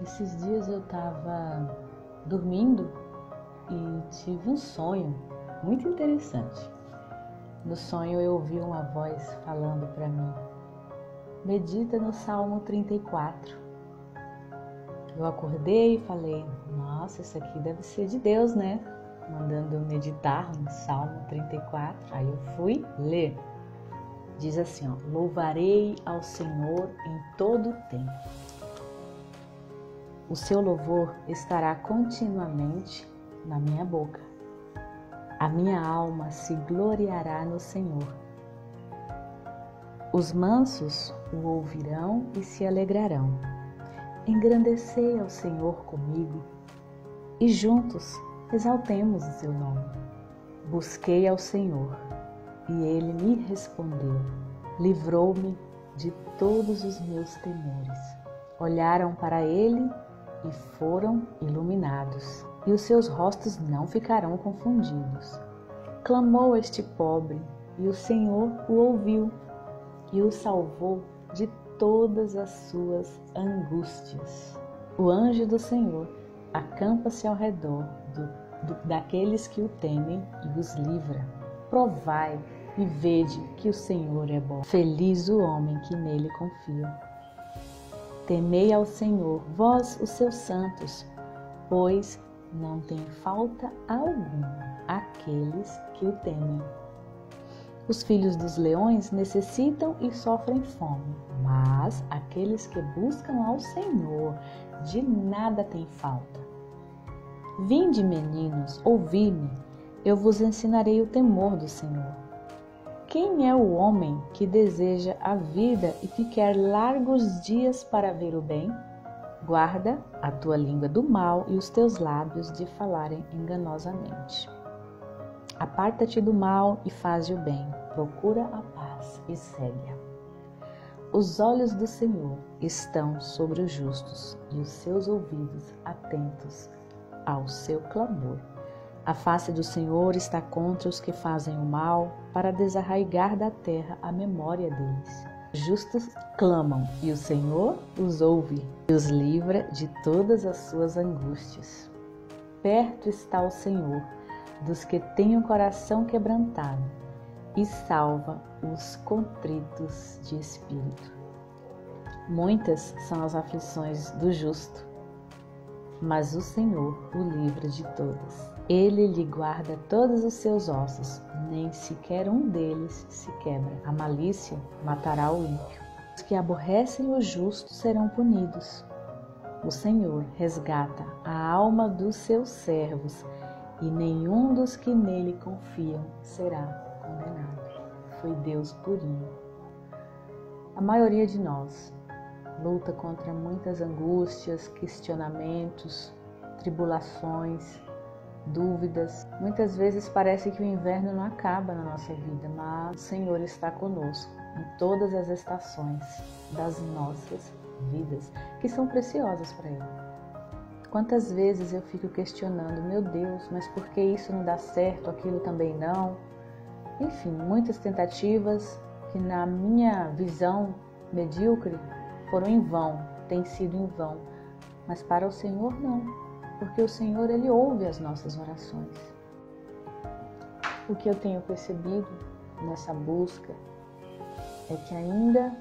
Esses dias eu estava dormindo e tive um sonho muito interessante. No sonho eu ouvi uma voz falando para mim: medita no Salmo 34. Eu acordei e falei: nossa, isso aqui deve ser de Deus, né? Mandando eu meditar no Salmo 34. Aí eu fui ler. Diz assim, ó: louvarei ao Senhor em todo o tempo. O seu louvor estará continuamente na minha boca. A minha alma se gloriará no Senhor. Os mansos o ouvirão e se alegrarão. Engrandecei ao Senhor comigo e juntos exaltemos o seu nome. Busquei ao Senhor e ele me respondeu. Livrou-me de todos os meus temores. Olharam para ele e foram iluminados, e os seus rostos não ficarão confundidos. Clamou este pobre, e o Senhor o ouviu, e o salvou de todas as suas angústias. O anjo do Senhor acampa-se ao redor daqueles que o temem e os livra. Provai e vede que o Senhor é bom. Feliz o homem que nele confia. Temei ao Senhor, vós os seus santos, pois não tem falta alguma aqueles que o temem. Os filhos dos leões necessitam e sofrem fome, mas aqueles que buscam ao Senhor de nada têm falta. Vinde, meninos, ouvi-me, eu vos ensinarei o temor do Senhor. Quem é o homem que deseja a vida e que quer largos dias para ver o bem? Guarda a tua língua do mal e os teus lábios de falarem enganosamente. Aparta-te do mal e faze o bem. Procura a paz e segue-a. Os olhos do Senhor estão sobre os justos e os seus ouvidos atentos ao seu clamor. A face do Senhor está contra os que fazem o mal, para desarraigar da terra a memória deles. Justos clamam, e o Senhor os ouve, e os livra de todas as suas angústias. Perto está o Senhor dos que têm o coração quebrantado, e salva os contritos de espírito. Muitas são as aflições do justo, mas o Senhor o livra de todas. Ele lhe guarda todos os seus ossos, nem sequer um deles se quebra. A malícia matará o ímpio. Os que aborrecem o justo serão punidos. O Senhor resgata a alma dos seus servos, e nenhum dos que nele confiam será condenado. Foi Deus purinho. A maioria de nós luta contra muitas angústias, questionamentos, tribulações, dúvidas. Muitas vezes parece que o inverno não acaba na nossa vida, mas o Senhor está conosco em todas as estações das nossas vidas, que são preciosas para Ele. Quantas vezes eu fico questionando: meu Deus, mas por que isso não dá certo, aquilo também não? Enfim, muitas tentativas que na minha visão medíocre foram em vão, têm sido em vão, mas para o Senhor não, porque o Senhor, Ele ouve as nossas orações. O que eu tenho percebido nessa busca é que ainda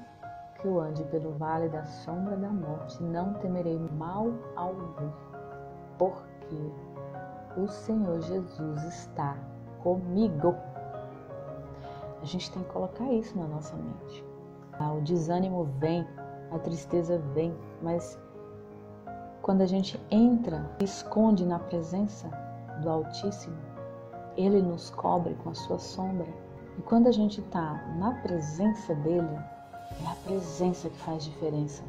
que eu ande pelo vale da sombra da morte, não temerei mal algum, porque o Senhor Jesus está comigo. A gente tem que colocar isso na nossa mente. O desânimo vem, a tristeza vem, mas quando a gente entra e esconde na presença do Altíssimo, Ele nos cobre com a sua sombra. E quando a gente está na presença dEle, é a presença que faz diferença.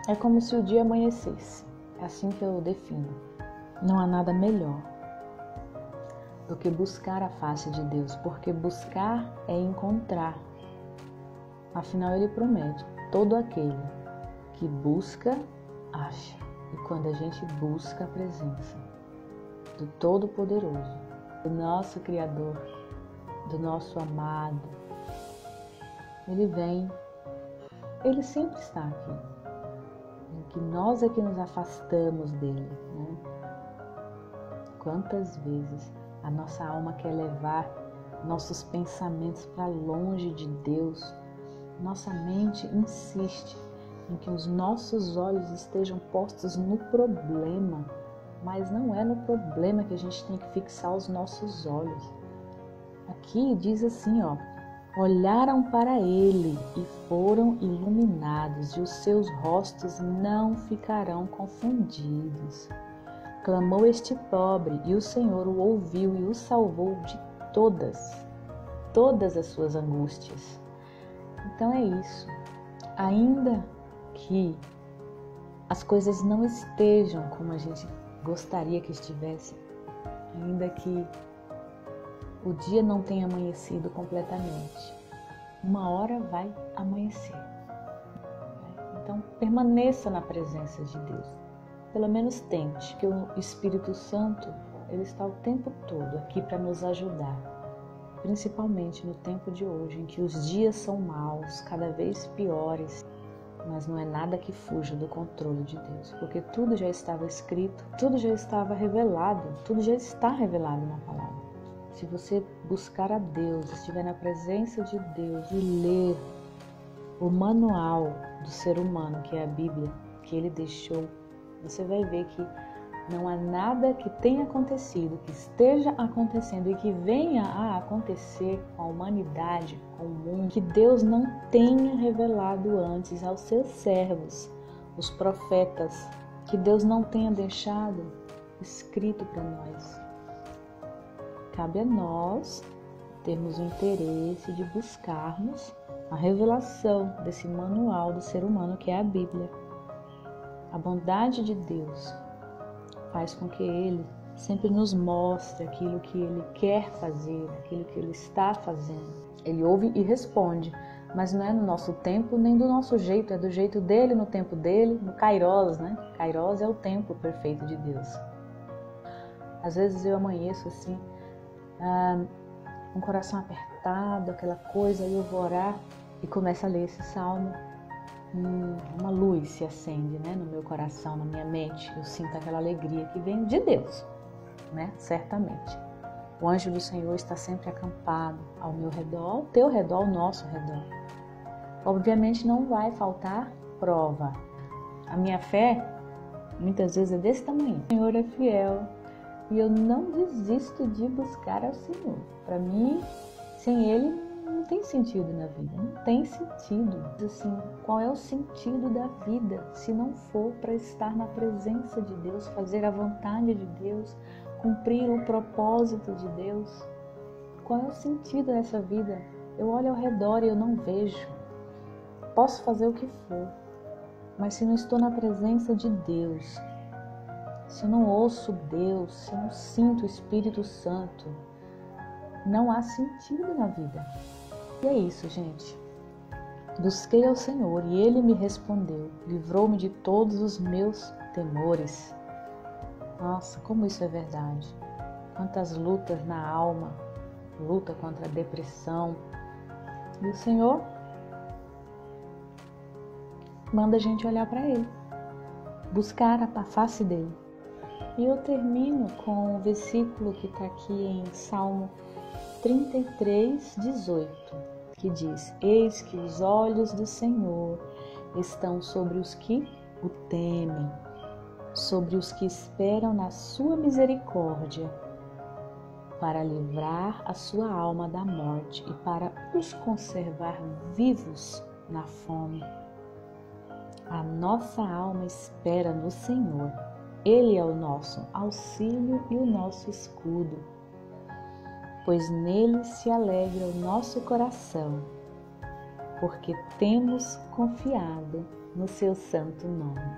É como se o dia amanhecesse. É assim que eu defino. Não há nada melhor do que buscar a face de Deus, porque buscar é encontrar. Afinal, Ele promete: todo aquele que busca, acha. E quando a gente busca a presença do Todo-Poderoso, do nosso Criador, do nosso amado, Ele vem, Ele sempre está aqui. que nós é que nos afastamos dele, né? Quantas vezes a nossa alma quer levar nossos pensamentos para longe de Deus? Nossa mente insiste em que os nossos olhos estejam postos no problema, mas não é no problema que a gente tem que fixar os nossos olhos. Aqui diz assim, ó: olharam para ele e foram iluminados, e os seus rostos não ficarão confundidos. Clamou este pobre, e o Senhor o ouviu e o salvou de todas as suas angústias. Então é isso. Ainda que as coisas não estejam como a gente gostaria que estivessem, ainda que o dia não tenha amanhecido completamente, uma hora vai amanhecer. Então permaneça na presença de Deus. Pelo menos tente, que o Espírito Santo, ele está o tempo todo aqui para nos ajudar, principalmente no tempo de hoje, em que os dias são maus, cada vez piores, mas não é nada que fuja do controle de Deus, porque tudo já estava escrito, tudo já estava revelado, tudo já está revelado na palavra. Se você buscar a Deus, estiver na presença de Deus e ler o manual do ser humano, que é a Bíblia, que ele deixou, você vai ver que não há nada que tenha acontecido, que esteja acontecendo e que venha a acontecer com a humanidade, com o mundo, que Deus não tenha revelado antes aos seus servos, os profetas, que Deus não tenha deixado escrito para nós. Cabe a nós termos o interesse de buscarmos a revelação desse manual do ser humano, que é a Bíblia. A bondade de Deus faz com que Ele sempre nos mostre aquilo que Ele quer fazer, aquilo que Ele está fazendo. Ele ouve e responde, mas não é no nosso tempo nem do nosso jeito, é do jeito dele, no tempo dele, no Kairos, né? Kairos é o tempo perfeito de Deus. Às vezes eu amanheço assim, com o coração apertado, aquela coisa, aí eu vou orar e começo a ler esse salmo. Uma luz se acende, né, no meu coração, na minha mente. Eu sinto aquela alegria que vem de Deus, né? Certamente. O anjo do Senhor está sempre acampado ao meu redor, ao teu redor, ao nosso redor. Obviamente não vai faltar prova. A minha fé, muitas vezes, é desse tamanho. O Senhor é fiel e eu não desisto de buscar ao Senhor. Para mim, sem Ele, não tem sentido na vida, não tem sentido. Assim, qual é o sentido da vida se não for para estar na presença de Deus, fazer a vontade de Deus, cumprir o propósito de Deus? Qual é o sentido dessa vida? Eu olho ao redor e eu não vejo. Posso fazer o que for, mas se não estou na presença de Deus, se eu não ouço Deus, se eu não sinto o Espírito Santo, não há sentido na vida. E é isso, gente. Busquei ao Senhor e Ele me respondeu, livrou-me de todos os meus temores. Nossa, como isso é verdade. Quantas lutas na alma, luta contra a depressão. E o Senhor manda a gente olhar para Ele, buscar a face dEle. E eu termino com o versículo que está aqui em Salmo 33:18, que diz: eis que os olhos do Senhor estão sobre os que o temem, sobre os que esperam na sua misericórdia, para livrar a sua alma da morte e para os conservar vivos na fome. A nossa alma espera no Senhor. Ele é o nosso auxílio e o nosso escudo, pois nele se alegra o nosso coração, porque temos confiado no seu santo nome.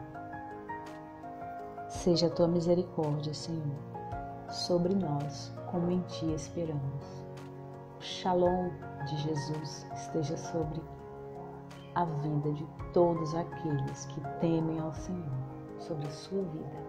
Seja a tua misericórdia, Senhor, sobre nós, como em ti esperamos. O Shalom de Jesus esteja sobre a vida de todos aqueles que temem ao Senhor, sobre a sua vida.